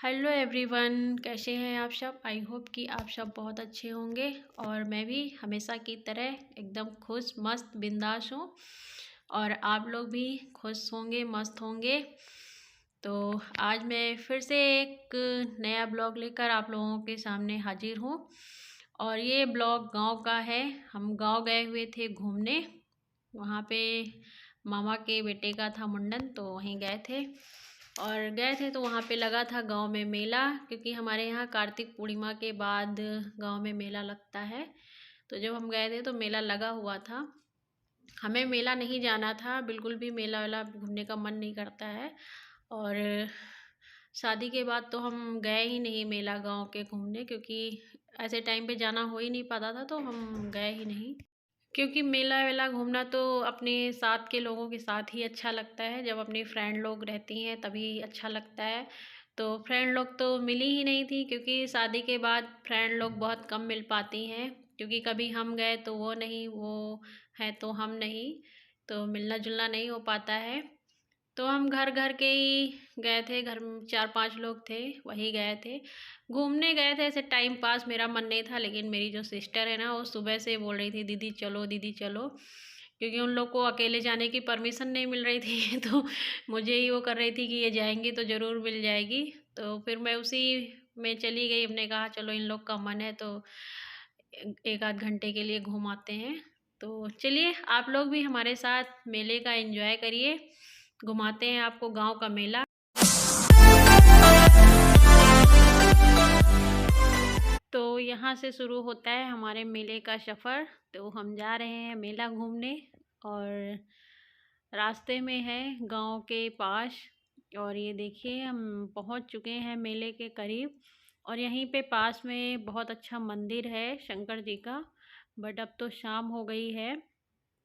Hello everyone, कैसे हैं आप सब। आई होप कि आप सब बहुत अच्छे होंगे और मैं भी हमेशा की तरह एकदम खुश मस्त बिंदास हूँ और आप लोग भी खुश होंगे मस्त होंगे। तो आज मैं फिर से एक नया ब्लॉग लेकर आप लोगों के सामने हाजिर हूँ और ये ब्लॉग गांव का है। हम गांव गए हुए थे घूमने, वहाँ पे मामा के बेटे का था मुंडन, तो वहीं गए थे तो वहाँ पे लगा था गांव में मेला, क्योंकि हमारे यहाँ कार्तिक पूर्णिमा के बाद गांव में मेला लगता है। तो जब हम गए थे तो मेला लगा हुआ था। हमें मेला नहीं जाना था, बिल्कुल भी मेला वेला घूमने का मन नहीं करता है। और शादी के बाद तो हम गए ही नहीं मेला गांव के घूमने, क्योंकि ऐसे टाइम पे जाना हो ही नहीं पाता था, तो हम गए ही नहीं। क्योंकि मेला वेला घूमना तो अपने साथ के लोगों के साथ ही अच्छा लगता है, जब अपनी फ्रेंड लोग रहती हैं तभी अच्छा लगता है। तो फ्रेंड लोग तो मिली ही नहीं थी, क्योंकि शादी के बाद फ्रेंड लोग बहुत कम मिल पाती हैं, क्योंकि कभी हम गए तो वो नहीं, वो है तो हम नहीं, तो मिलना जुलना नहीं हो पाता है। तो हम घर घर के ही गए थे, घर में 4-5 लोग थे, वही गए थे, घूमने गए थे ऐसे टाइम पास। मेरा मन नहीं था, लेकिन मेरी जो सिस्टर है ना, वो सुबह से बोल रही थी दीदी चलो दीदी चलो, क्योंकि उन लोग को अकेले जाने की परमिशन नहीं मिल रही थी तो मुझे ही वो कर रही थी कि ये जाएंगी तो ज़रूर मिल जाएगी। तो फिर मैं उसी में चली गई, हमने कहा चलो इन लोग का मन है तो एक आध घंटे के लिए घूम आते हैं। तो चलिए आप लोग भी हमारे साथ मेले का एंजॉय करिए, घुमाते हैं आपको गांव का मेला। तो यहाँ से शुरू होता है हमारे मेले का सफ़र। तो हम जा रहे हैं मेला घूमने और रास्ते में है गांव के पास। और ये देखिए हम पहुंच चुके हैं मेले के करीब, और यहीं पे पास में बहुत अच्छा मंदिर है शंकर जी का। बट अब तो शाम हो गई है,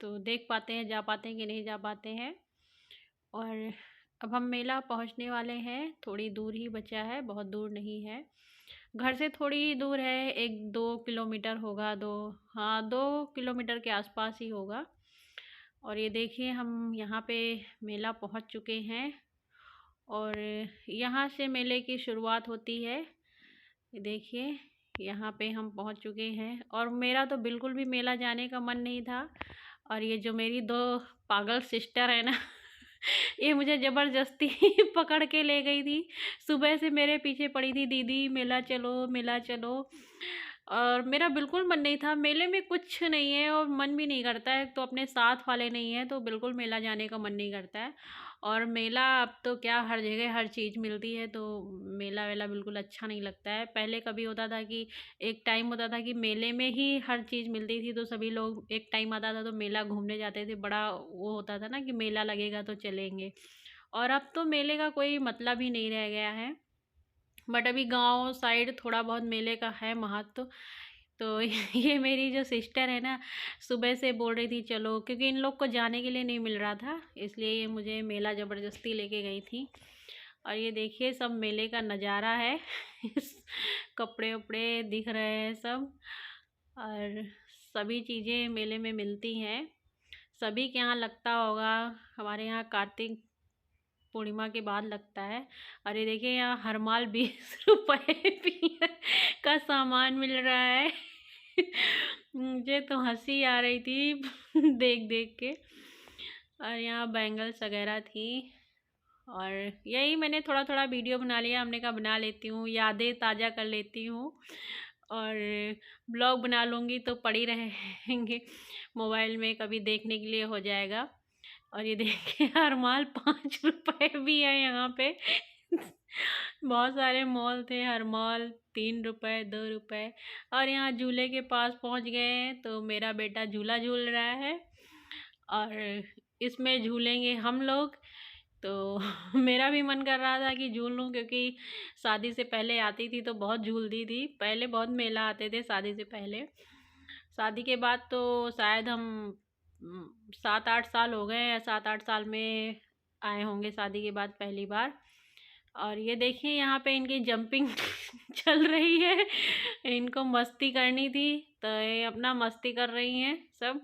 तो देख पाते हैं, जा पाते हैं कि नहीं जा पाते हैं। और अब हम मेला पहुंचने वाले हैं, थोड़ी दूर ही बचा है, बहुत दूर नहीं है। घर से थोड़ी ही दूर है, 1-2 किलोमीटर होगा, दो, हाँ 2 किलोमीटर के आसपास ही होगा। और ये देखिए हम यहाँ पे मेला पहुँच चुके हैं और यहाँ से मेले की शुरुआत होती है। ये देखिए यहाँ पे हम पहुँच चुके हैं और मेरा तो बिल्कुल भी मेला जाने का मन नहीं था। और ये जो मेरी दो पागल सिस्टर है ना ये मुझे ज़बरदस्ती पकड़ के ले गई थी। सुबह से मेरे पीछे पड़ी थी, दीदी मेला चलो मेला चलो। और मेरा बिल्कुल मन नहीं था, मेले में कुछ नहीं है और मन भी नहीं करता है, तो अपने साथ वाले नहीं है तो बिल्कुल मेला जाने का मन नहीं करता है। और मेला अब तो क्या हर जगह हर चीज़ मिलती है, तो मेला वेला बिल्कुल अच्छा नहीं लगता है। पहले कभी होता था कि एक टाइम होता था कि मेले में ही हर चीज़ मिलती थी, तो सभी लोग एक टाइम आता था तो मेला घूमने जाते थे, बड़ा वो होता था ना कि मेला लगेगा तो चलेंगे। और अब तो मेले का कोई मतलब ही नहीं रह गया है। बट अभी गांव साइड थोड़ा बहुत मेले का है महत्व। तो ये मेरी जो सिस्टर है ना, सुबह से बोल रही थी चलो, क्योंकि इन लोग को जाने के लिए नहीं मिल रहा था, इसलिए ये मुझे मेला ज़बरदस्ती लेके गई थी। और ये देखिए सब मेले का नज़ारा है कपड़े वपड़े दिख रहे हैं सब, और सभी चीज़ें मेले में मिलती हैं। सभी के यहाँ लगता होगा, हमारे यहाँ कार्तिक पूर्णिमा के बाद लगता है। और ये देखिए यहाँ हर माल 20 रुपए भी का सामान मिल रहा है मुझे तो हंसी आ रही थी देख देख के। और यहाँ बैंगल्स वगैरह थी, और यही मैंने थोड़ा थोड़ा वीडियो बना लिया, हमने कहा बना लेती हूँ, यादें ताज़ा कर लेती हूँ। और ब्लॉग बना लूँगी तो पड़ी रहेंगे मोबाइल में, कभी देखने के लिए हो जाएगा। और ये देखिए हर माल 5 रुपए भी है यहाँ पे बहुत सारे मॉल थे, हर मॉल 3 रुपए 2 रुपए। और यहाँ झूले के पास पहुँच गए हैं, तो मेरा बेटा झूला झूल रहा है और इसमें झूलेंगे हम लोग। तो मेरा भी मन कर रहा था कि झूल लूँ, क्योंकि शादी से पहले आती थी तो बहुत झूलती थी, पहले बहुत मेला आते थे शादी से पहले। शादी के बाद तो शायद हम 7-8 साल हो गए हैं, 7-8 साल में आए होंगे शादी के बाद पहली बार। और ये देखिए यहाँ पे इनकी जंपिंग चल रही है, इनको मस्ती करनी थी तो ये अपना मस्ती कर रही हैं सब,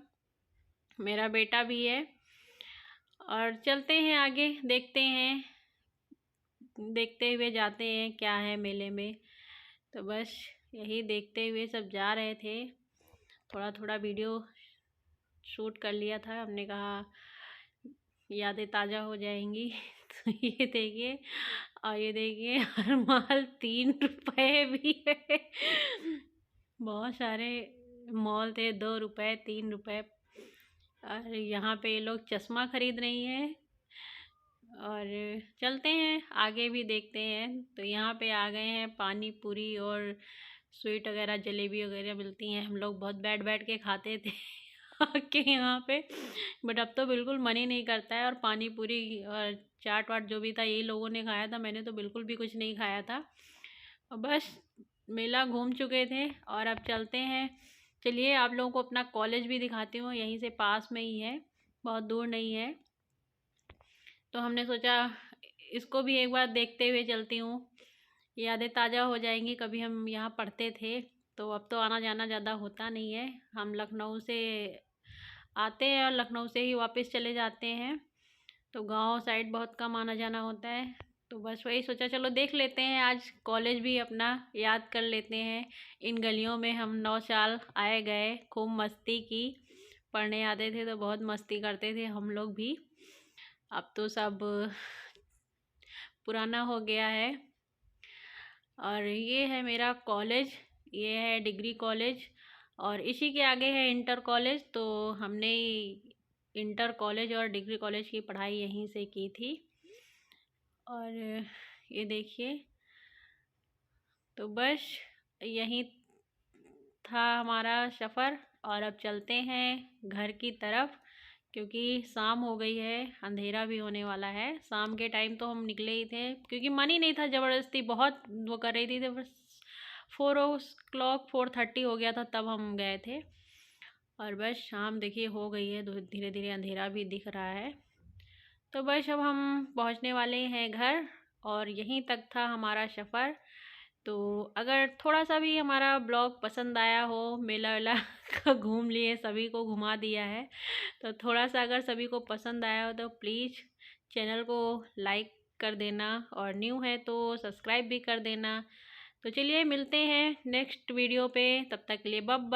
मेरा बेटा भी है। और चलते हैं आगे, देखते हैं देखते हुए जाते हैं क्या है मेले में। तो बस यही देखते हुए सब जा रहे थे। थोड़ा थोड़ा वीडियो शूट कर लिया था, हमने कहा यादें ताज़ा हो जाएंगी। तो ये देखिए, और ये देखिए हर माल 3 रुपए भी है। बहुत सारे मॉल थे, 2 रुपए 3 रुपए। और यहाँ पे ये लोग चश्मा खरीद रही हैं। और चलते हैं आगे भी देखते हैं। तो यहाँ पे आ गए हैं, पानी पूरी और स्वीट वगैरह जलेबी वगैरह मिलती हैं। हम लोग बहुत बैठ बैठ के खाते थे आके यहाँ पे, बट अब तो बिल्कुल मन ही नहीं करता है। और पानी पूरी और चाट वाट जो भी था यही लोगों ने खाया था, मैंने तो बिल्कुल भी कुछ नहीं खाया था। और बस मेला घूम चुके थे और अब चलते हैं। चलिए आप लोगों को अपना कॉलेज भी दिखाती हूँ, यहीं से पास में ही है, बहुत दूर नहीं है। तो हमने सोचा इसको भी एक बार देखते हुए चलती हूँ, यादें ताज़ा हो जाएंगी। कभी हम यहाँ पढ़ते थे, तो अब तो आना जाना ज़्यादा होता नहीं है। हम लखनऊ से आते हैं और लखनऊ से ही वापस चले जाते हैं, तो गांव साइड बहुत कम आना जाना होता है। तो बस वही सोचा चलो देख लेते हैं, आज कॉलेज भी अपना याद कर लेते हैं। इन गलियों में हम 9 साल आए गए, खूब मस्ती की। पढ़ने आते थे तो बहुत मस्ती करते थे हम लोग भी। अब तो सब पुराना हो गया है। और ये है मेरा कॉलेज, ये है डिग्री कॉलेज, और इसी के आगे है इंटर कॉलेज। तो हमने इंटर कॉलेज और डिग्री कॉलेज की पढ़ाई यहीं से की थी। और ये देखिए, तो बस यहीं था हमारा सफ़र। और अब चलते हैं घर की तरफ, क्योंकि शाम हो गई है, अंधेरा भी होने वाला है। शाम के टाइम तो हम निकले ही थे, क्योंकि मन ही नहीं था, ज़बरदस्ती बहुत वो कर रही थी। तो बस 4 o'clock 4:30 हो गया था तब हम गए थे। और बस शाम देखिए हो गई है, धीरे धीरे अंधेरा भी दिख रहा है। तो बस अब हम पहुंचने वाले हैं घर, और यहीं तक था हमारा सफ़र। तो अगर थोड़ा सा भी हमारा ब्लॉग पसंद आया हो, मेला वेला का घूम लिए, सभी को घुमा दिया है, तो थोड़ा सा अगर सभी को पसंद आया हो तो प्लीज़ चैनल को लाइक कर देना, और न्यू है तो सब्सक्राइब भी कर देना। तो चलिए मिलते हैं नेक्स्ट वीडियो पे, तब तक के लिए बाय बाय।